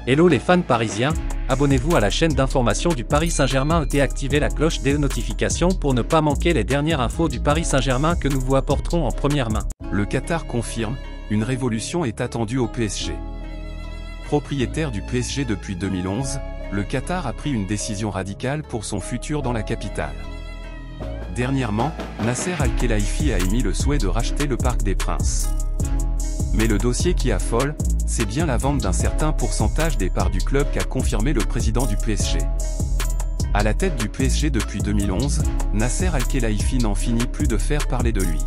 Hello les fans parisiens, abonnez-vous à la chaîne d'information du Paris Saint-Germain et activez la cloche des notifications pour ne pas manquer les dernières infos du Paris Saint-Germain que nous vous apporterons en première main. Le Qatar confirme, une révolution est attendue au PSG. Propriétaire du PSG depuis 2011, le Qatar a pris une décision radicale pour son futur dans la capitale. Dernièrement, Nasser Al-Khelaifi a émis le souhait de racheter le Parc des Princes. Mais le dossier qui affole, c'est bien la vente d'un certain pourcentage des parts du club qu'a confirmé le président du PSG. À la tête du PSG depuis 2011, Nasser Al-Khelaifi n'en finit plus de faire parler de lui.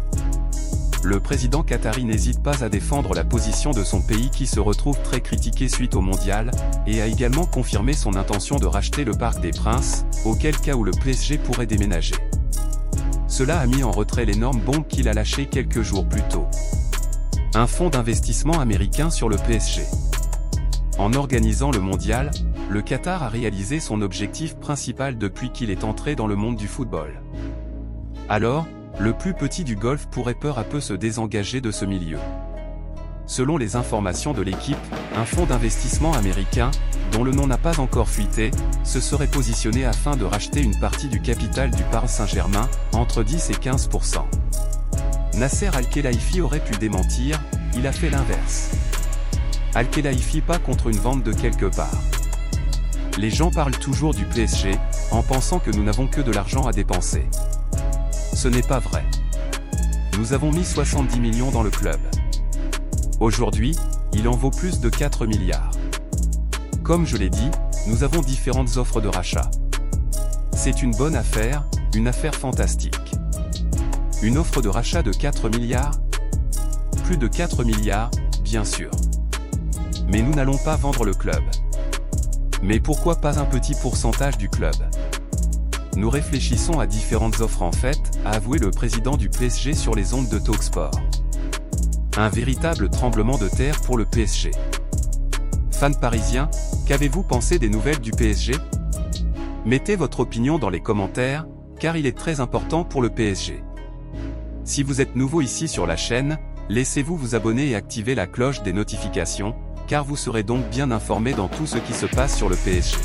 Le président qatari n'hésite pas à défendre la position de son pays qui se retrouve très critiqué suite au mondial, et a également confirmé son intention de racheter le Parc des Princes, auquel cas où le PSG pourrait déménager. Cela a mis en retrait l'énorme bombe qu'il a lâchée quelques jours plus tôt. Un fonds d'investissement américain sur le PSG. En organisant le mondial, le Qatar a réalisé son objectif principal depuis qu'il est entré dans le monde du football. Alors, le plus petit du Golfe pourrait peu à peu se désengager de ce milieu. Selon les informations de l'équipe, un fonds d'investissement américain, dont le nom n'a pas encore fuité, se serait positionné afin de racheter une partie du capital du Paris Saint-Germain, entre 10 et 15%. Nasser Al-Khelaifi aurait pu démentir, il a fait l'inverse. Al-Khelaifi pas contre une vente de quelque part. Les gens parlent toujours du PSG, en pensant que nous n'avons que de l'argent à dépenser. Ce n'est pas vrai. Nous avons mis 70 millions dans le club. Aujourd'hui, il en vaut plus de 4 milliards. Comme je l'ai dit, nous avons différentes offres de rachat. C'est une bonne affaire, une affaire fantastique. Une offre de rachat de 4 milliards? Plus de 4 milliards, bien sûr. Mais nous n'allons pas vendre le club. Mais pourquoi pas un petit pourcentage du club? Nous réfléchissons à différentes offres en fait, a avoué le président du PSG sur les ondes de Talksport. Un véritable tremblement de terre pour le PSG. Fans parisiens, qu'avez-vous pensé des nouvelles du PSG? Mettez votre opinion dans les commentaires, car il est très important pour le PSG. Si vous êtes nouveau ici sur la chaîne, laissez-vous vous abonner et activer la cloche des notifications, car vous serez donc bien informé dans tout ce qui se passe sur le PSG.